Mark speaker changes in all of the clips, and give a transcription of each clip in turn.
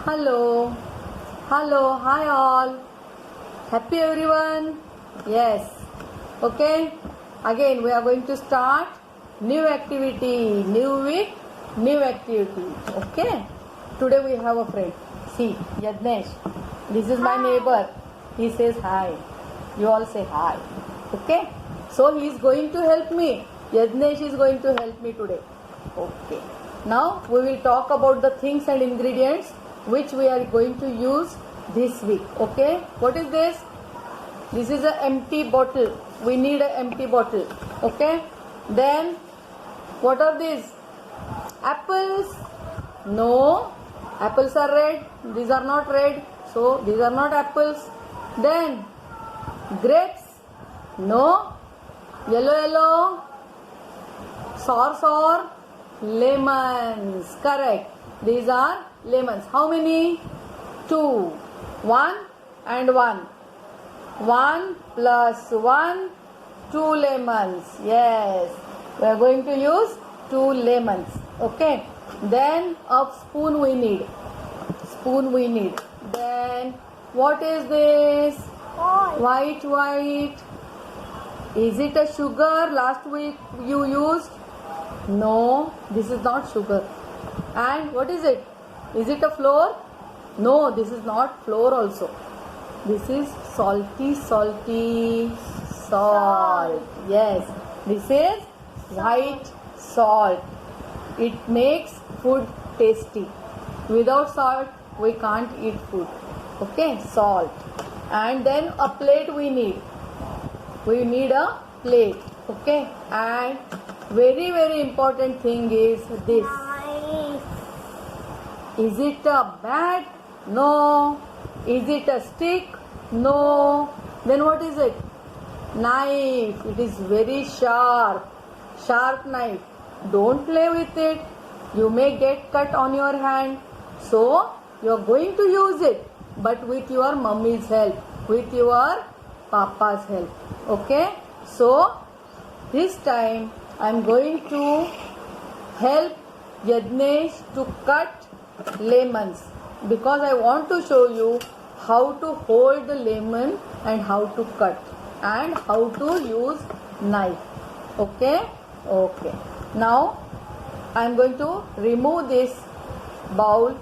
Speaker 1: Hello, hi all. Happy everyone? Yes. Okay. Again, we are going to start new activity, new week, new activity. Okay. Today we have a friend. See, Yadnesh. This is my neighbor. He says hi. You all say hi. Okay. So he is going to help me. Yadnesh is going to help me today. Okay. Now we will talk about the things and ingredients which we are going to use this week. Okay. What is this? This is an empty bottle. We need an empty bottle. Okay. Then what are these? Apples? No. Apples are red. These are not red. So these are not apples. Then grapes? No. Yellow. Sour. Lemons. Correct. These are lemons. How many? 2. 1 and 1. 1 plus 1. 2 lemons. Yes. We are going to use 2 lemons. Okay. Then a spoon we need. Then what is this? White. Is it a sugar last week you used? No, this is not sugar. And what is it? Is it a flour? No, this is not flour also. This is salty salt. Yes, this is white salt. It makes food tasty. Without salt, we can't eat food. Okay, salt. And then a plate we need. We need a plate. Okay, and very important thing is this.
Speaker 2: Knife.
Speaker 1: Is it a bat? No. Is it a stick? No. Then what is it? Knife. It is very sharp knife. Don't play with it. You may get cut on your hand. So you are going to use it, but with your mummy's help, with your papa's help. Okay. So this time I am going to help Yadnesh to cut lemons, because I want to show you how to hold the lemon and how to cut and how to use knife. Okay. Now I am going to remove this bowl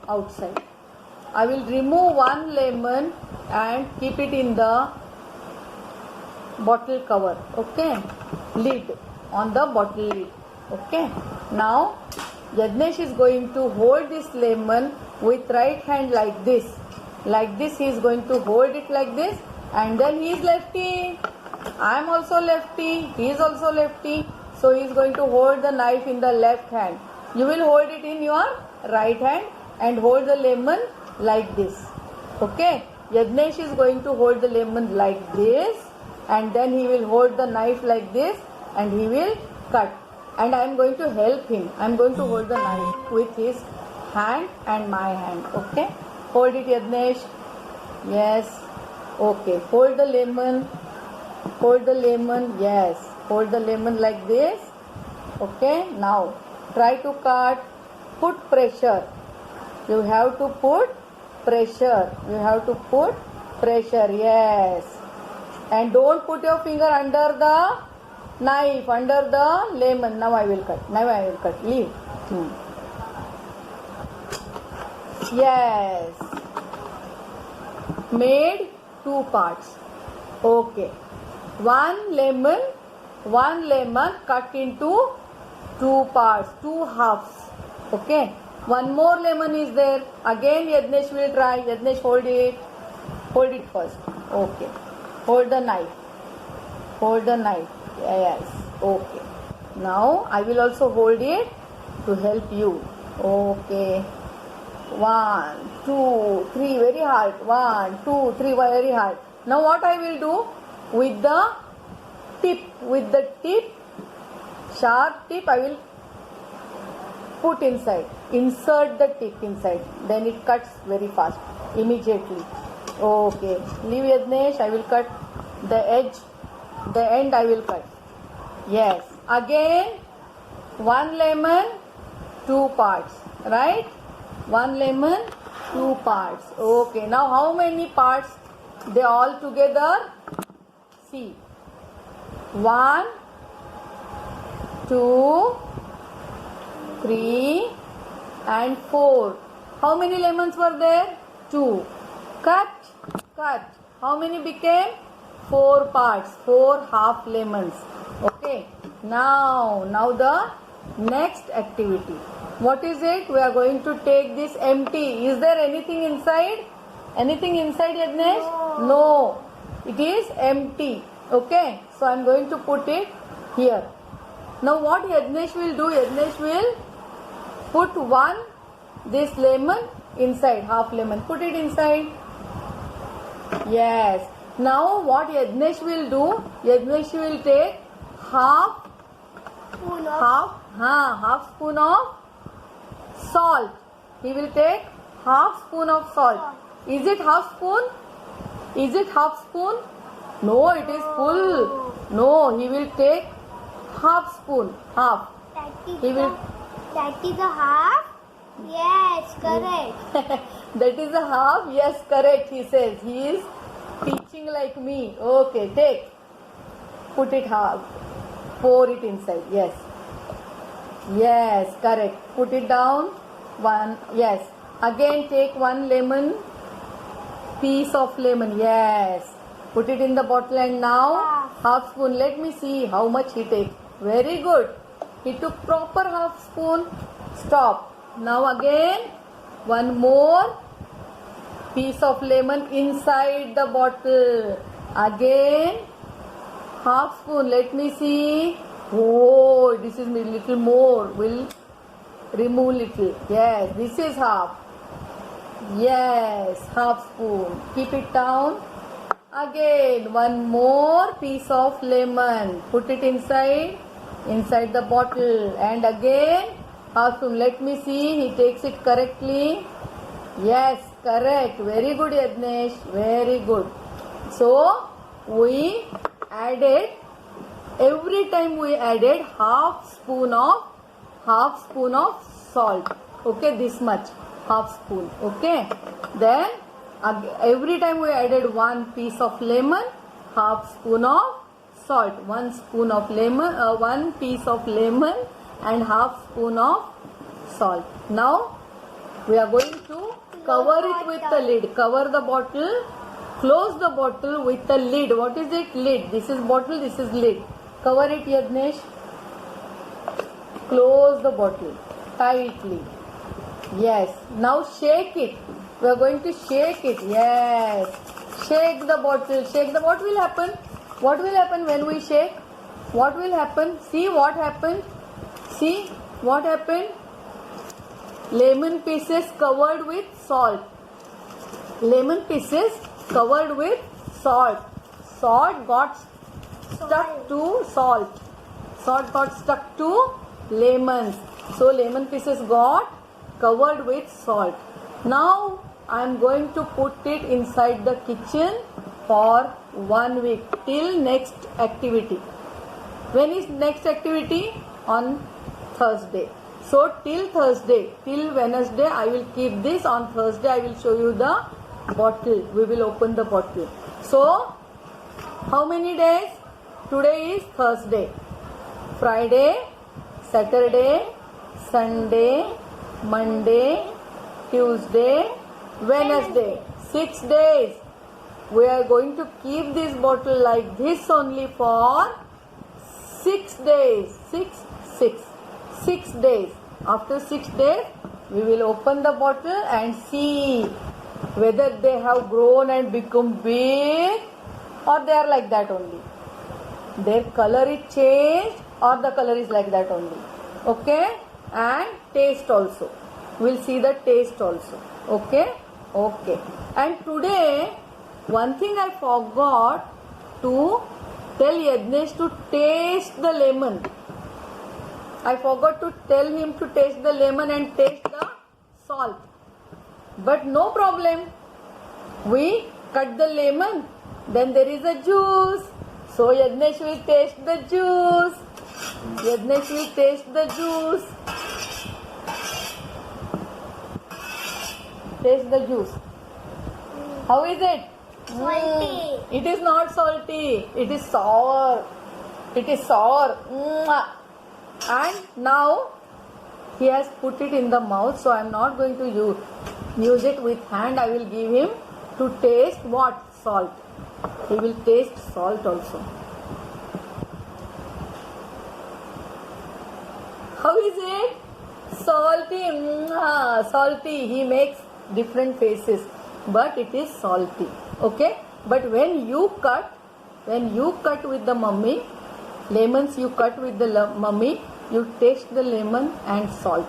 Speaker 1: outside. I will remove one lemon and keep it in the bottle cover. Okay. Lid on the bottle lid. Okay. Now Yadnesh is going to hold this lemon with right hand like this. Like this he is going to hold it like this, and then he is lefty. I am also lefty. He is also lefty. So he is going to hold the knife in the left hand. You will hold it in your right hand and hold the lemon like this. Okay. Yadnesh is going to hold the lemon like this, and then he will hold the knife like this and he will cut. And I am going to help him. I am going to hold the knife with his hand and my hand. Okay. Hold it, Yadnesh. Yes. Okay. Hold the lemon. Yes. Hold the lemon like this. Okay. Now try to cut. Put pressure. You have to put pressure. Yes. And don't put your finger under the knife, under the lemon. Now I will cut. Leave. Yes. Made 2 parts. Okay. One lemon cut into 2 parts, 2 halves. Okay. One more lemon is there. Again Yadnesh will try. Yadnesh, hold it. Hold it first. Okay. Hold the knife. Yes. Okay. Now I will also hold it to help you. Okay. 1, 2, 3. Very hard. 1, 2, 3. Very hard. Now what I will do with the tip, sharp tip, I will put inside. Insert the tip inside. Then it cuts very fast. Immediately. Okay. Leave, Yadnesh. I will cut the edge. The end I will cut. Yes. Again 1 lemon, 2 parts. Right? One lemon, 2 parts. Okay, now how many parts they all together? See. 1, 2, 3 and 4. How many lemons were there? 2. Cut. How many became? 4 parts. 4 half lemons. Okay. Now the next activity. What is it? We are going to take this empty. Is there anything inside? Anything inside, Yadnesh? No. It is empty. Okay. So I am going to put it here. Now what Yadnesh will do? Yadnesh will put this lemon inside, half lemon. Put it inside. Yes. Now what Yadnesh will do? Yadnesh will take half spoon of salt. He will take half spoon of salt. Is it half spoon? Is it half spoon? No, it is full. No, he will take half spoon. Half.
Speaker 2: That is a half? Yes, correct.
Speaker 1: That is a half? Yes, correct, he says. He is teaching like me. Okay, take. Put it half. Pour it inside. Yes. Yes, correct. Put it down. 1. Yes. Again take 1 lemon. Piece of lemon. Yes. Put it in the bottle and now half spoon. Let me see how much he takes. Very good. He took proper half spoon. Stop. Now again 1 more piece of lemon inside the bottle. Again half spoon. Let me see. Oh, this is a little more. We'll remove little. Yes, this is half. Yes, half spoon. Keep it down. Again 1 more piece of lemon. Put it inside the bottle. And again half spoon. Let me see. He takes it correctly. Yes, correct. Very good, Yadnesh. Very good. So we added, every time we added half spoon of salt. Okay, this much, half spoon. Okay, then every time we added 1 piece of lemon, half spoon of salt. 1 spoon of lemon, 1 piece of lemon and half spoon of salt. Now we are going to cover it with the lid. Cover the bottle. Close the bottle with the lid. What is it? Lid. This is bottle, this is lid. Cover it, Yadnesh. Close the bottle tightly. Yes. Now shake it. We are going to shake it. Yes. Shake the bottle. Shake the. What will happen? What will happen when we shake? What will happen? See what happened? See what happened? Lemon pieces covered with salt. Lemon pieces covered with salt. Salt got stuck to salt. Salt got stuck to lemons. So lemon pieces got covered with salt. Now I am going to put it inside the kitchen for 1 week till next activity. When is next activity? On Thursday. So till Thursday, till Wednesday I will keep this. On Thursday I will show you the bottle. We will open the bottle. So how many days? Today is Thursday. Friday, Saturday, Sunday, Monday, Tuesday, Wednesday. 6 days. We are going to keep this bottle like this only for 6 days. 6 days. After 6 days, we will open the bottle and see whether they have grown and become big or they are like that only. Their color is changed or the color is like that only. Okay? And taste also. We'll see the taste also. Okay? Okay. And today, one thing I forgot to tell Yadnesh to taste the lemon. I forgot to tell him to taste the lemon and taste the salt. But no problem. We cut the lemon. Then there is a juice. So Yadnesh will taste the juice. Yadnesh will taste the juice. taste the juice. How is it?
Speaker 2: Salty.
Speaker 1: It is not salty. It is sour. It is sour. And now he has put it in the mouth, so I am not going to use it with hand. I will give him to taste what? Salt. He will taste salt also. How is it? Salty. Salty. He makes different faces, but it is salty. Okay? But when you cut with the mummy, lemons you cut with the mummy, you taste the lemon and salt.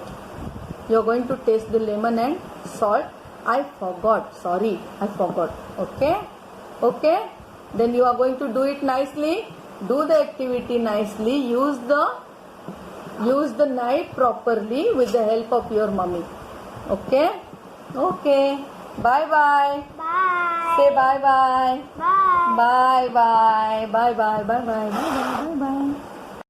Speaker 1: You are going to taste the lemon and salt. I forgot. Sorry, I forgot. Okay? Okay? Then you are going to do it nicely. Do the activity nicely. Use the knife properly with the help of your mummy. Okay? Okay. Bye bye.
Speaker 2: Bye.
Speaker 1: Say bye bye.
Speaker 2: Bye.
Speaker 1: Bye bye. Bye bye. Bye bye. Bye bye. Bye bye.